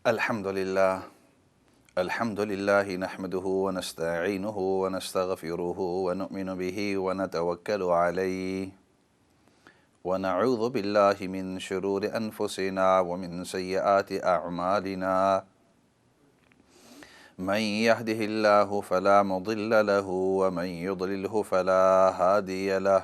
الحمد لله نحمده ونستعينه ونستغفره ونؤمن به ونتوكل عليه ونعوذ بالله من شرور أنفسنا ومن سيئات أعمالنا. من يهده الله فلا مضل له ومن يضلله فلا هادي له،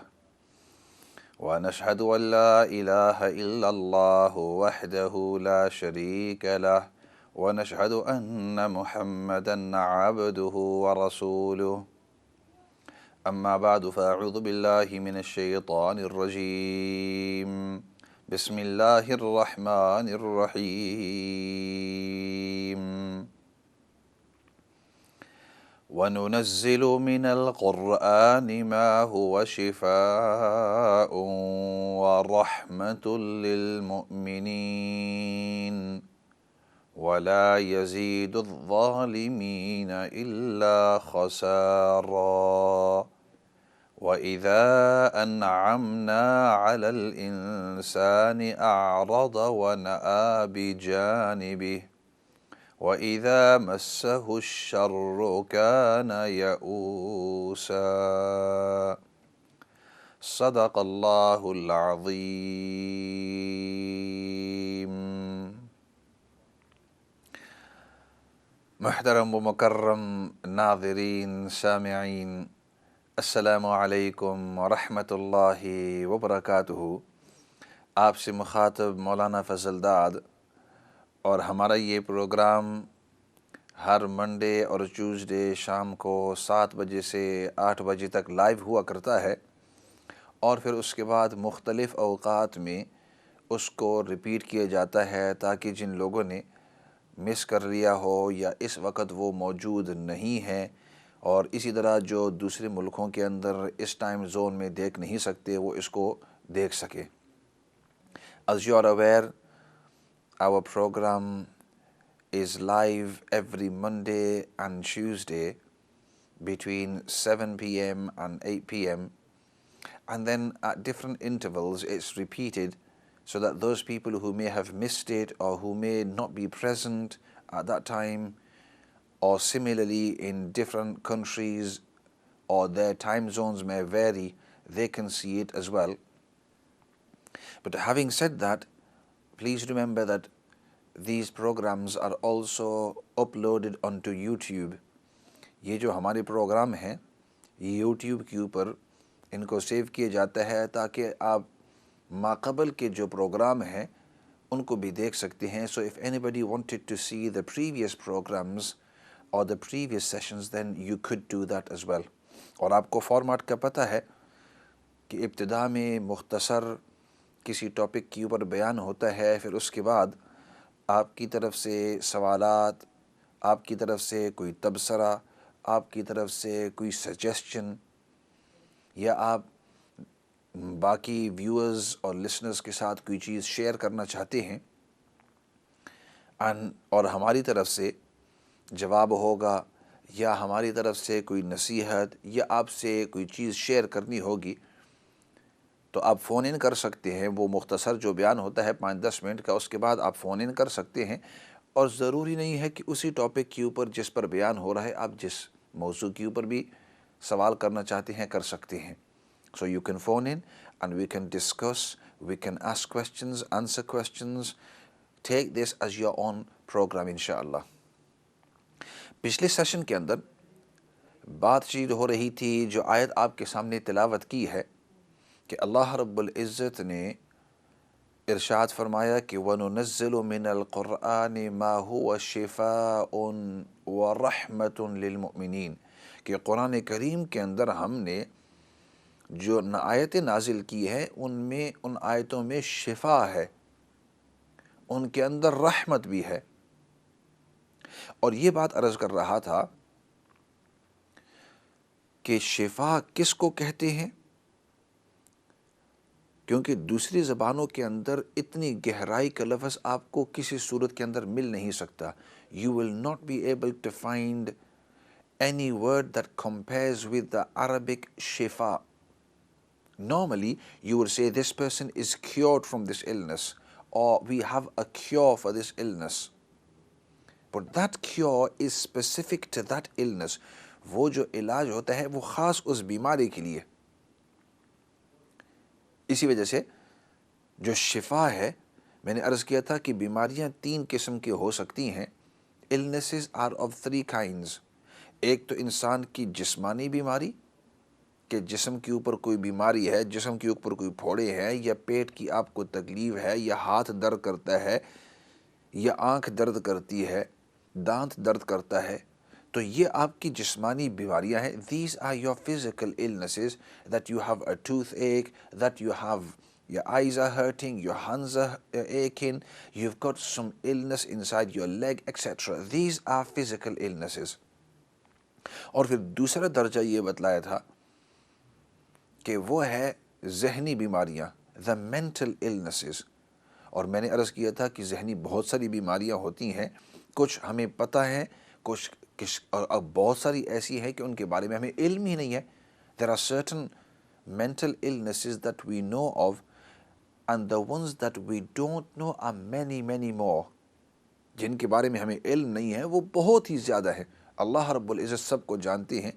ونشهد أن لا إله إلا الله وحده لا شريك له، ونشهد أن محمدًا عبده ورسوله. أما بعد فأعوذ بالله من الشيطان الرجيم. بسم الله الرحمن الرحيم. وننزل من القرآن ما هو شفاء ورحمة للمؤمنين ولا يزيد الظالمين إلا خسارا. وإذا أنعمنا على الإنسان أعرض ونأى بجانبه وإذا مسه الشر كان يئوسا. صدق الله العظيم. محترم و مکرم ناظرین سامعین، السلام علیکم ورحمۃ اللہ وبرکاتہ. آپ سے مخاطب مولانا فضل داد، اور ہمارا یہ پروگرام ہر منڈے اور ٹیوزڈے شام کو 7 بجے سے 8 بجے تک لائیو ہوا کرتا ہے، اور پھر اس کے بعد مختلف اوقات میں اس کو ریپیٹ کیا جاتا ہے تاکہ جن لوگوں نے مس کر لیا ہو یا اس وقت وہ موجود نہیں ہیں، اور اسی طرح جو دوسرے ملکوں کے اندر اس ٹائم زون میں دیکھ نہیں سکتے وہ اس کو دیکھ سکے. As you are aware, our program is live every Monday and Tuesday between 7 p.m. and 8 p.m. and then at different intervals it's repeated so that those people who may have missed it or who may not be present at that time, or similarly in different countries or their time zones may vary, they can see it as well. But having said that, please remember that these programs are also uploaded onto YouTube. یہ جو ہمارے programme ہیں یہ YouTube کے اوپر ان کو save کیا جاتا ہے تاکہ آپ ماقبل کے جو پروگرام ہیں ان کو بھی دیکھ سکتے ہیں. So if anybody wanted to see the previous programs or the previous sessions, then you could do that as well. اور آپ کو فارمیٹ کا پتہ ہے کہ ابتدا میں مختصر کسی ٹاپک کے اوپر بیان ہوتا ہے، پھر اس کے بعد آپ کی طرف سے سوالات، آپ کی طرف سے کوئی تبصرہ، آپ کی طرف سے کوئی سجیسچن، یا آپ باقی ویورز اور لسنرز کے ساتھ کوئی چیز شیئر کرنا چاہتے ہیں اور ہماری طرف سے جواب ہوگا، یا ہماری طرف سے کوئی نصیحت یا آپ سے کوئی چیز شیئر کرنی ہوگی، تو آپ فون ان کر سکتے ہیں. وہ مختصر جو بیان ہوتا ہے 5-10 منٹ کا، اس کے بعد آپ فون ان کر سکتے ہیں، اور ضروری نہیں ہے کہ اسی ٹاپک کے اوپر جس پر بیان ہو رہا ہے آپ جس موضوع کے اوپر بھی سوال کرنا چاہتے ہیں کر سکتے ہیں. So you can phone in and we can discuss, we can ask questions, answer questions. Take this as your own program inshallah. پچھلے سیشن کے اندر بات چیت ہو رہی تھی، جو آیت آپ کے سامنے تلاوت کی ہے، کہ اللہ رب العزت نے ارشاد فرمایا کہ وَنُنَزِّلُ مِنَ الْقُرْآنِ مَا هُوَ شِفَاءٌ وَرَحْمَةٌ لِلْمُؤْمِنِينَ، کہ قرآن کریم کے اندر ہم نے جو آیتیں نازل کی ہیں ان آیتوں میں شفا ہے، ان کے اندر رحمت بھی ہے. اور یہ بات عرض کر رہا تھا کہ شفا کس کو کہتے ہیں، کیونکہ دوسری زبانوں کے اندر اتنی گہرائی کا لفظ آپ کو کسی صورت کے اندر مل نہیں سکتا. You will not be able to find any word that compares with the Arabic shifa. Normally, you would say this person is cured from this illness, or we have a cure for this illness. but that cure is specific to that illness. وہ جو علاج ہوتا ہے وہ خاص اس بیماری کے لیے. اسی وجہ سے جو شفا ہے، میں نے عرض کیا تھا کہ بیماریاں 3 قسم کی ہو سکتی ہیں. illnesses are of 3 kinds. ایک تو انسان کی جسمانی بیماری کہ جسم کے اوپر کوئی بیماری ہے، جسم کے اوپر کوئی پھوڑے ہیں، یا پیٹ کی آپ کو تکلیف ہے، یا ہاتھ درد کرتا ہے، یا آنکھ درد کرتی ہے، دانت درد کرتا ہے، تو یہ آپ کی جسمانی بیماریاں ہیں. These are your physical illnesses, that you have a toothache, that you have your eyes are hurting, your hands are aching, you've got some illness inside your leg, etc. These are physical illnesses. اور پھر دوسرا درجہ یہ بتلایا تھا کہ وہ ہے ذہنی بیماریاں، the mental illnesses. اور میں نے عرض کیا تھا کہ ذہنی بہت ساری بیماریاں ہوتی ہیں، کچھ ہمیں پتہ ہیں، کچھ اور بہت ساری ایسی ہیں کہ ان کے بارے میں ہمیں علم ہی نہیں ہے. There are certain mental illnesses that we know of, and the ones that we don't know are many, many more. جن کے بارے میں ہمیں علم نہیں ہے وہ بہت ہی زیادہ ہے. اللہ رب العزت سب کو جانتے ہیں،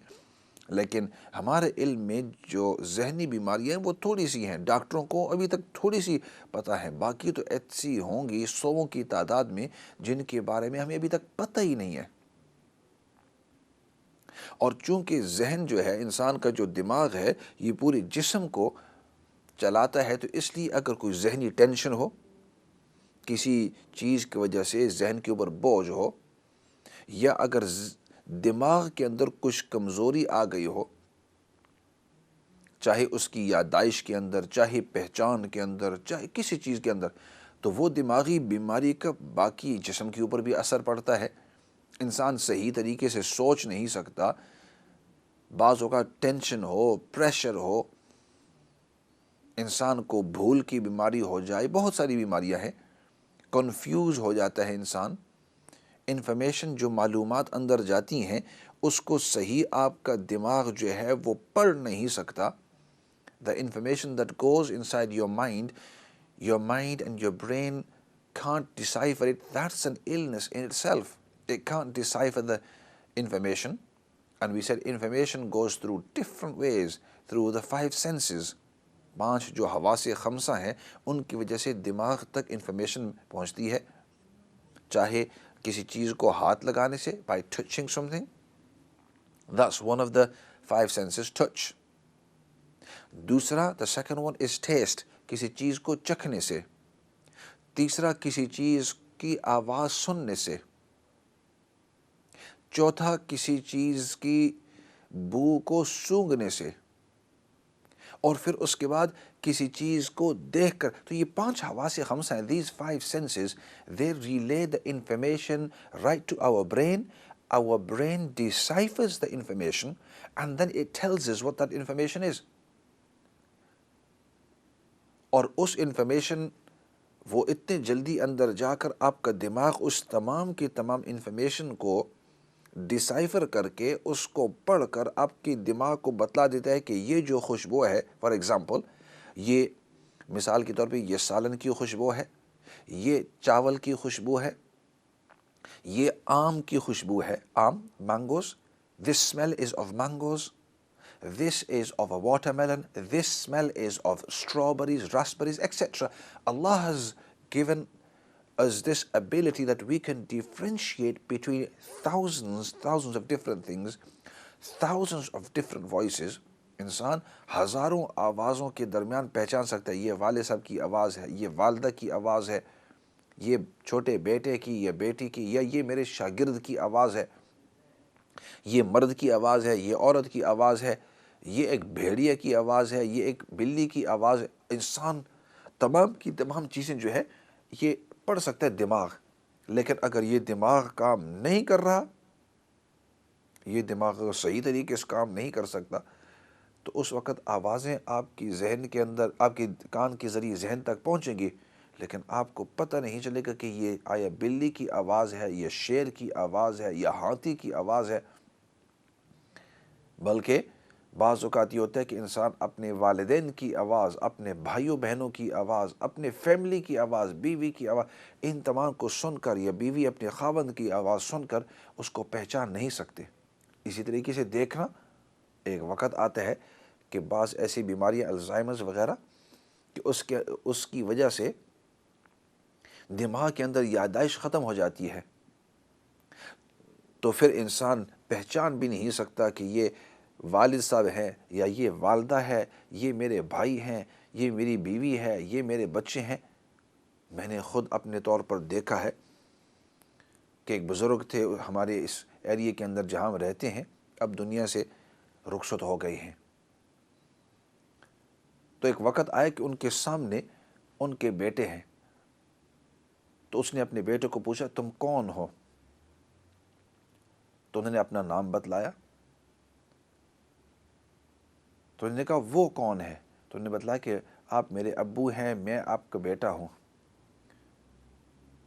لیکن ہمارے علم میں جو ذہنی بیماریاں ہیں وہ تھوڑی سی ہیں. ڈاکٹروں کو ابھی تک تھوڑی سی پتہ ہے، باقی تو ایسی ہوں گی 100 کی تعداد میں جن کے بارے میں ہمیں ابھی تک پتہ ہی نہیں ہے. اور چونکہ ذہن جو ہے، انسان کا جو دماغ ہے، یہ پورے جسم کو چلاتا ہے، تو اس لیے اگر کوئی ذہنی ٹینشن ہو، کسی چیز کی وجہ سے ذہن کے اوپر بوجھ ہو، یا اگر دماغ کے اندر کچھ کمزوری آ گئی ہو، چاہے اس کی یادداشت کے اندر، چاہے پہچان کے اندر، چاہے کسی چیز کے اندر، تو وہ دماغی بیماری کا باقی جسم کے اوپر بھی اثر پڑتا ہے. انسان صحیح طریقے سے سوچ نہیں سکتا، بعض اوقات ٹینشن ہو، پریشر ہو، انسان کو بھول کی بیماری ہو جائے، بہت ساری بیماریاں ہیں. کنفیوز ہو جاتا ہے انسان. انفارمیشن جو معلومات اندر جاتی ہیں اس کو صحیح آپ کا دماغ جو ہے وہ پڑھ نہیں سکتا. The information that goes inside your mind and your brain can't decipher it. That's an illness in itself. It can't decipher the information. And we said information goes through different ways, through the 5 senses. 5 جو حواس خمسہ ہیں ان کی وجہ سے دماغ تک information پہنچتی ہے، چاہے کسی چیز کو ہاتھ لگانے سے، by touching something. That's one of the 5 senses, touch. دوسرا, the second one is taste, کسی چیز کو چکھنے سے. تیسرا, کسی چیز کی آواز سننے سے. چوتھا, کسی چیز کی بو کو سونگھنے سے. اور پھر اس کے بعد کسی چیز کو دیکھ کر. تو یہ 5 حواس خمسہ ہیں. These 5 senses, they relay the information right to our brain. Our brain deciphers the information and then it tells us what that information is. اور اس انفارمیشن وہ اتنے جلدی اندر جا کر آپ کا دماغ اس تمام کی تمام انفارمیشن کو ڈسائفر کر کے اس کو پڑھ کر آپ کی دماغ کو بتلا دیتا ہے کہ یہ جو خوشبو ہے، فار ایگزامپل، یہ مثال کے طور پہ یہ سالن کی خوشبو ہے، یہ چاول کی خوشبو ہے، یہ آم کی خوشبو ہے، آم، مانگوز، this smell is of mangoes, this is of a watermelon, this smell is of strawberries, raspberries, etc. Allah has given us this ability that we can differentiate between thousands of different things, thousands of different voices. انسان ہزاروں آوازوں کے درمیان پہچان سکتا ہے، یہ والد صاحب کی آواز ہے، یہ والدہ کی آواز ہے، یہ چھوٹے بیٹے کی یا بیٹی کی، یا یہ میرے شاگرد کی آواز ہے، یہ مرد کی آواز ہے، یہ عورت کی آواز ہے، یہ ایک بھیڑیا کی آواز ہے، یہ ایک بلی کی آواز ہے. انسان تمام کی تمام چیزیں جو ہے یہ پڑھ سکتا ہے دماغ. لیکن اگر یہ دماغ کام نہیں کر رہا، یہ دماغ اگر صحیح طریقے سے کام نہیں کر سکتا، تو اس وقت آوازیں آپ کی ذہن کے اندر، آپ کے کان کے ذریعے ذہن تک پہنچیں گی، لیکن آپ کو پتہ نہیں چلے گا کہ یہ آیا بلی کی آواز ہے، یہ شیر کی آواز ہے، یا ہاتھی کی آواز ہے. بلکہ بعض اوقات یہ ہوتا ہے کہ انسان اپنے والدین کی آواز، اپنے بھائیوں بہنوں کی آواز، اپنے فیملی کی آواز، بیوی کی آواز، ان تمام کو سن کر، یا بیوی اپنے خاوند کی آواز سن کر اس کو پہچان نہیں سکتے۔ اسی طریقے سے دیکھنا، ایک وقت آتا ہے کہ بعض ایسی بیماریاں الزائمرز وغیرہ کہ اس کی وجہ سے دماغ کے اندر یادداشت ختم ہو جاتی ہے، تو پھر انسان پہچان بھی نہیں سکتا کہ یہ والد صاحب ہیں، یا یہ والدہ ہے، یہ میرے بھائی ہیں، یہ میری بیوی ہے، یہ میرے بچے ہیں۔ میں نے خود اپنے طور پر دیکھا ہے کہ ایک بزرگ تھے ہمارے اس ایریے کے اندر جہاں ہم رہتے ہیں، اب دنیا سے رخصت ہو گئے ہیں۔ تو ایک وقت آیا کہ ان کے سامنے ان کے بیٹے ہیں، تو اس نے اپنے بیٹے کو پوچھا تم کون ہو؟ تو انہوں نے اپنا نام بتلایا، تو انہوں نے کہا وہ کون ہے؟ تو انہوں نے بتلایا کہ آپ میرے ابو ہیں، میں آپ کا بیٹا ہوں۔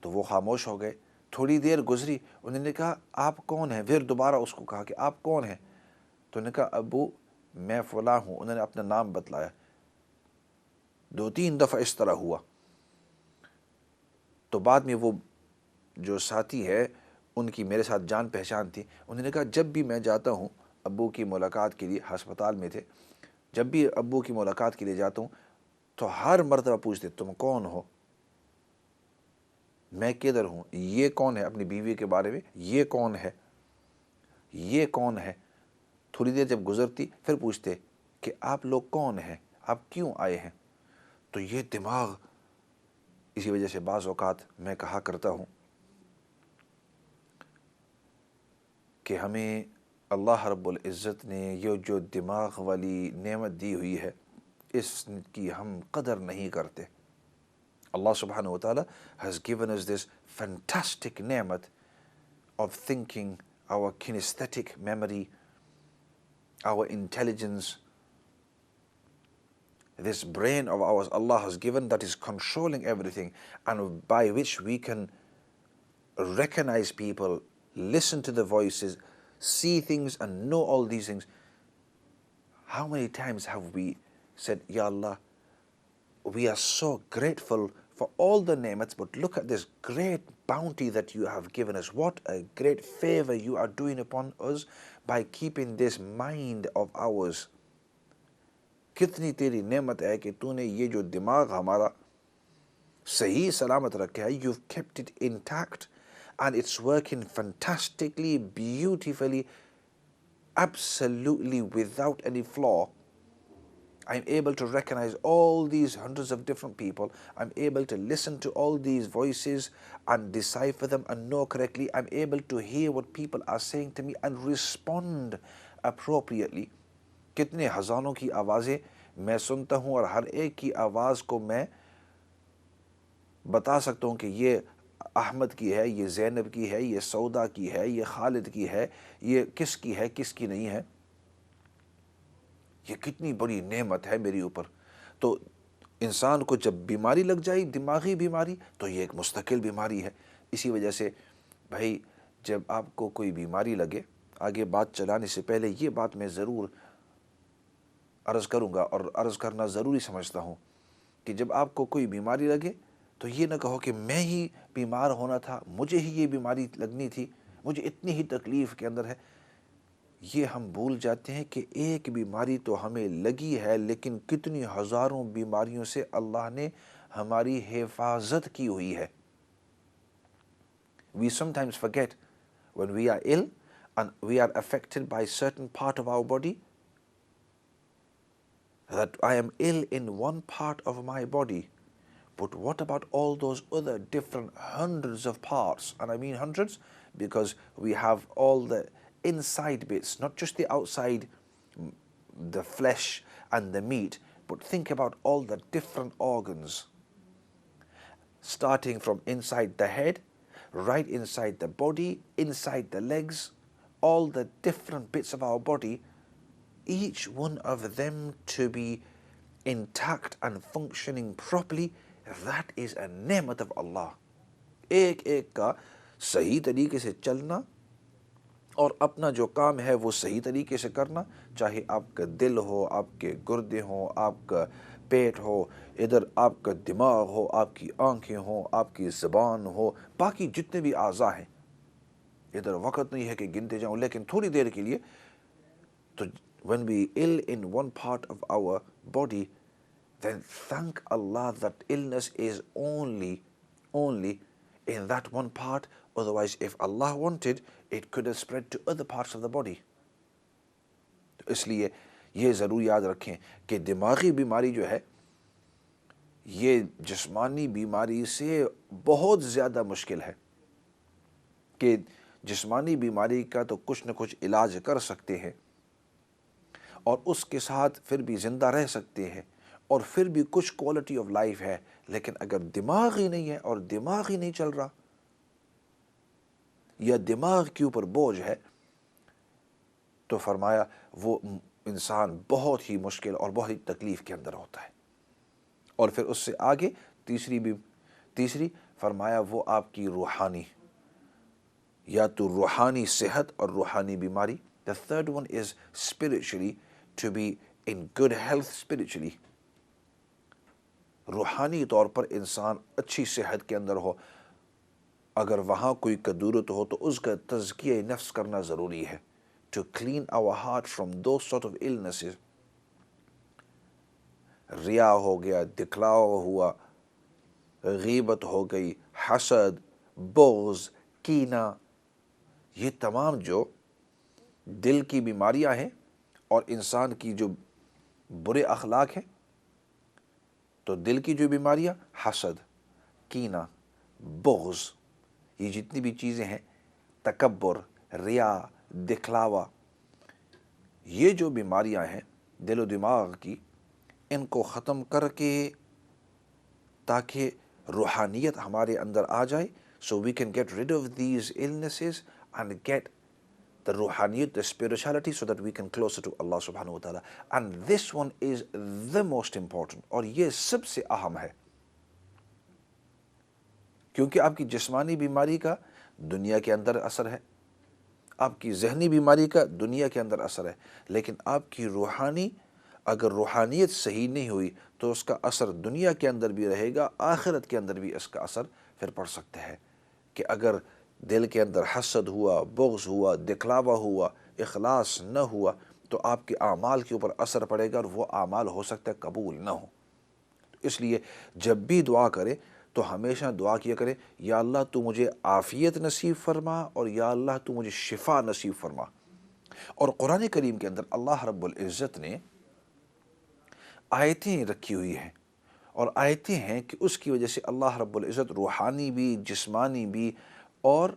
تو وہ خاموش ہو گئے۔ تھوڑی دیر گزری، انہوں نے کہا آپ کون ہیں؟ پھر دوبارہ اس کو کہا کہ آپ کون ہیں؟ تو انہوں نے کہا ابو میں فلاں ہوں۔ انہوں نے اپنا نام بتلایا۔ 2-3 دفعہ اس طرح ہوا، تو بعد میں وہ جو ساتھی ہے ان کی میرے ساتھ جان پہچان تھی، انہوں نے کہا جب بھی میں جاتا ہوں ابو کی ملاقات کے لیے، ہسپتال میں تھے، جب بھی ابو کی ملاقات کے لیے جاتا ہوں تو ہر مرتبہ پوچھتے تم کون ہو، میں کدھر ہوں، یہ کون ہے، اپنی بیوی کے بارے میں یہ کون ہے، یہ کون ہے۔ تھوڑی دیر جب گزرتی پھر پوچھتے کہ آپ لوگ کون ہیں، آپ کیوں آئے ہیں۔ تو یہ دماغ، اسی وجہ سے بعض اوقات میں کہا کرتا ہوں کہ ہمیں اللہ رب العزت نے یہ جو دماغ والی نعمت دی ہوئی ہے، اس کی ہم قدر نہیں کرتے۔ Allah subhanahu wa ta'ala has given us this fantastic ni'mat of thinking, our kinesthetic memory, our intelligence, this brain of ours Allah has given that is controlling everything, and by which we can recognize people, listen to the voices, see things and know all these things. How many times have we said, Ya Allah, we are so grateful for all the ni'mats, but look at this great bounty that you have given us. What a great favor you are doing upon us by keeping this mind of ours. کتنی تیری نعمت ہے کہ تو نے یہ جو دماغ ہمارا صحیح سلامت رکھا ہے. You've kept it intact and it's working fantastically, beautifully, absolutely without any flaw. I'm able to recognize all these hundreds of different people. I'm able to listen to all these voices and decipher them and know correctly. I'm able to hear what people are saying to me and respond appropriately. کتنے ہزاروں کی آوازیں میں سنتا ہوں اور ہر ایک کی آواز کو میں بتا سکتا ہوں کہ یہ احمد کی ہے، یہ زینب کی ہے، یہ سودا کی ہے، یہ خالد کی ہے، یہ کس کی ہے، کس کی نہیں ہے۔ یہ کتنی بڑی نعمت ہے میری اوپر۔ تو انسان کو جب بیماری لگ جائے، دماغی بیماری، تو یہ ایک مستقل بیماری ہے۔ اسی وجہ سے بھائی جب آپ کو کوئی بیماری لگے، آگے بات چلانے سے پہلے یہ بات میں ضرور عرض کروں گا اور عرض کرنا ضروری سمجھتا ہوں کہ جب آپ کو کوئی بیماری لگے تو یہ نہ کہو کہ میں ہی بیمار ہونا تھا، مجھے ہی یہ بیماری لگنی تھی، مجھے اتنی ہی تکلیف کے اندر ہے۔ یہ ہم بھول جاتے ہیں کہ ایک بیماری تو ہمیں لگی ہے، لیکن کتنی ہزاروں بیماریوں سے اللہ نے ہماری حفاظت کی ہوئی ہے۔ We sometimes forget when we are ill and we are affected by certain part of our body, that I am ill in one part of my body, but what about all those other different hundreds of parts? And I mean hundreds because we have all the inside bits, not just the outside, the flesh and the meat, but think about all the different organs, starting from inside the head, right inside the body, inside the legs, all the different bits of our body, each one of them to be intact and functioning properly. That is a ni'mat of Allah. ایک ایک کا صحیح طریقے سے چلنا، اور اپنا جو کام ہے وہ صحیح طریقے سے کرنا، چاہے آپ کا دل ہو، آپ کے گردے ہوں، آپ کا پیٹ ہو، ادھر آپ کا دماغ ہو، آپ کی آنکھیں ہوں، آپ کی زبان ہو، باقی جتنے بھی اعضاء ہیں، ادھر وقت نہیں ہے کہ گنتے جاؤں، لیکن تھوڑی دیر کے لیے تو when we ill in one part of our body, then thank Allah that illness is only in that one part. Otherwise, if Allah wanted, it could have spread to other parts of the body. تو اس لیے یہ ضرور یاد رکھیں کہ دماغی بیماری جو ہے یہ جسمانی بیماری سے بہت زیادہ مشکل ہے، کہ جسمانی بیماری کا تو کچھ نہ کچھ علاج کر سکتے ہیں اور اس کے ساتھ پھر بھی زندہ رہ سکتے ہیں اور پھر بھی کچھ کوالٹی آف لائف ہے، لیکن اگر دماغ ہی نہیں ہے اور دماغ ہی نہیں چل رہا یا دماغ کے اوپر بوجھ ہے تو فرمایا وہ انسان بہت ہی مشکل اور بہت ہی تکلیف کے اندر ہوتا ہے۔ اور پھر اس سے آگے تیسری فرمایا وہ آپ کی روحانی، یا تو روحانی صحت اور روحانی بیماری. The third one is spiritually, to be in good health spiritually. روحانی طور پر انسان اچھی صحت کے اندر ہو، اگر وہاں کوئی کدورت ہو تو اس کا تزکیہ نفس کرنا ضروری ہے. To clean our heart from those sort of illnesses. ریا ہو گیا، دکھلاوا ہوا، غیبت ہو گئی، حسد، بغض، کینہ، یہ تمام جو دل کی بیماریاں ہیں اور انسان کی جو برے اخلاق ہیں، تو دل کی جو بیماریاں حسد، کینہ، بغض، یہ جتنی بھی چیزیں ہیں، تکبر، ریا، دکھلاوا، یہ جو بیماریاں ہیں دل و دماغ کی، ان کو ختم کر کے تاکہ روحانیت ہمارے اندر آ جائے. So we can get rid of these illnesses and get the ruhaniyat, the spirituality, so that we can closer to Allah subhanahu wa ta'ala. And this one is the most important, اور یہ سب سے اہم ہے، کیونکہ آپ کی جسمانی بیماری کا دنیا کے اندر اثر ہے، آپ کی ذہنی بیماری کا دنیا کے اندر اثر ہے، لیکن آپ کی روحانی، اگر روحانیت صحیح نہیں ہوئی تو اس کا اثر دنیا کے اندر بھی رہے گا، آخرت کے اندر بھی اس کا اثر پھر پڑ سکتا ہے. کہ اگر دل کے اندر حسد ہوا، بغض ہوا، دکھلاوا ہوا، اخلاص نہ ہوا تو آپ کے اعمال کے اوپر اثر پڑے گا اور وہ اعمال ہو سکتا ہے قبول نہ ہو. اس لیے جب بھی دعا کرے تو ہمیشہ دعا کیا کرے، یا اللہ تو مجھے عافیت نصیب فرما، اور یا اللہ تو مجھے شفا نصیب فرما. اور قرآن کریم کے اندر اللہ رب العزت نے آیتیں رکھی ہوئی ہیں، اور آیتیں ہیں کہ اس کی وجہ سے اللہ رب العزت روحانی بھی، جسمانی بھی اور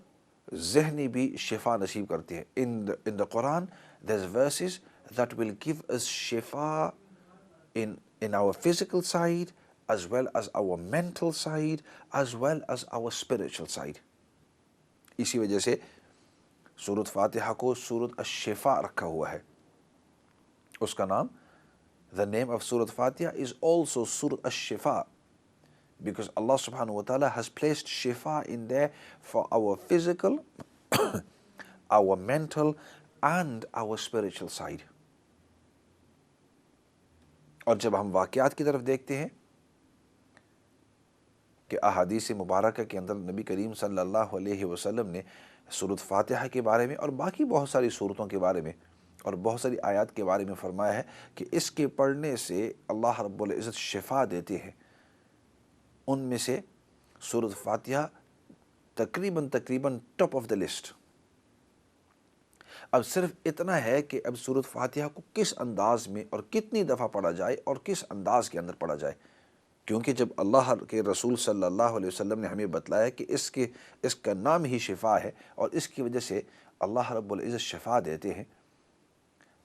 ذہنی بھی شفا نصیب کرتے ہیں. In the Quran there's verses that will give us shifa in our physical side, as well as our mental side, as well as our spiritual side. اسی وجہ سے سورۃ فاتحہ کو سورۃ الشفا رکھا ہوا ہے. اس کا نام، the name of Surah Fatiha is also Surah Ash-Shifa, because Allah subhanahu wa ta'ala has placed shifa in there for our physical, our mental and our spiritual side. اور جب ہم واقعات کی طرف دیکھتے ہیں کہ احادیث مبارکہ کے اندر نبی کریم صلی اللہ علیہ وسلم نے سورۃ فاتحہ کے بارے میں اور باقی بہت ساری سورتوں کے بارے میں اور بہت ساری آیات کے بارے میں فرمایا ہے کہ اس کے پڑھنے سے اللہ رب العزت شفا دیتے ہیں. ان میں سے سورۃ فاتحہ تقریباً ٹاپ آف دا لسٹ. اب صرف اتنا ہے کہ اب سورۃ فاتحہ کو کس انداز میں اور کتنی دفعہ پڑھا جائے اور کس انداز کے اندر پڑھا جائے، کیونکہ جب اللہ کے رسول صلی اللہ علیہ وسلم نے ہمیں بتلایا کہ اس کا نام ہی شفا ہے اور اس کی وجہ سے اللہ رب العزت شفا دیتے ہیں،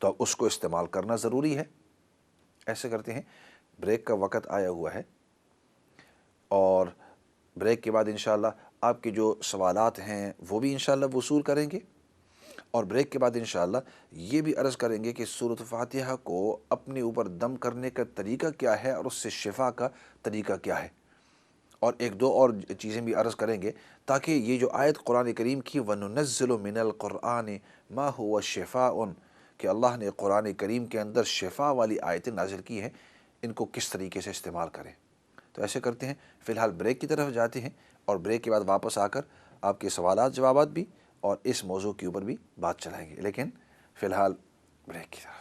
تو اب اس کو استعمال کرنا ضروری ہے. ایسے کرتے ہیں، بریک کا وقت آیا ہوا ہے، اور بریک کے بعد انشاءاللہ آپ کے جو سوالات ہیں وہ بھی انشاءاللہ وصول کریں گے، اور بریک کے بعد انشاءاللہ یہ بھی عرض کریں گے کہ سورۃ فاتحہ کو اپنے اوپر دم کرنے کا طریقہ کیا ہے اور اس سے شفا کا طریقہ کیا ہے. اور ایک دو اور چیزیں بھی عرض کریں گے تاکہ یہ جو آیت قرآن کریم کی وَنُنَزِّلُ مِنَ الْقُرْآنِ مَا هُوَ شِفَاءٌ کہ اللہ نے قرآن کریم کے اندر شفا والی آیتیں نازل کی ہیں، ان کو کس طریقے سے استعمال کریں۔ تو ایسے کرتے ہیں، فی الحال بریک کی طرف جاتے ہیں، اور بریک کے بعد واپس آ کر آپ کے سوالات جوابات بھی اور اس موضوع کے اوپر بھی بات چلائیں گے، لیکن فی الحال بریک کی طرف۔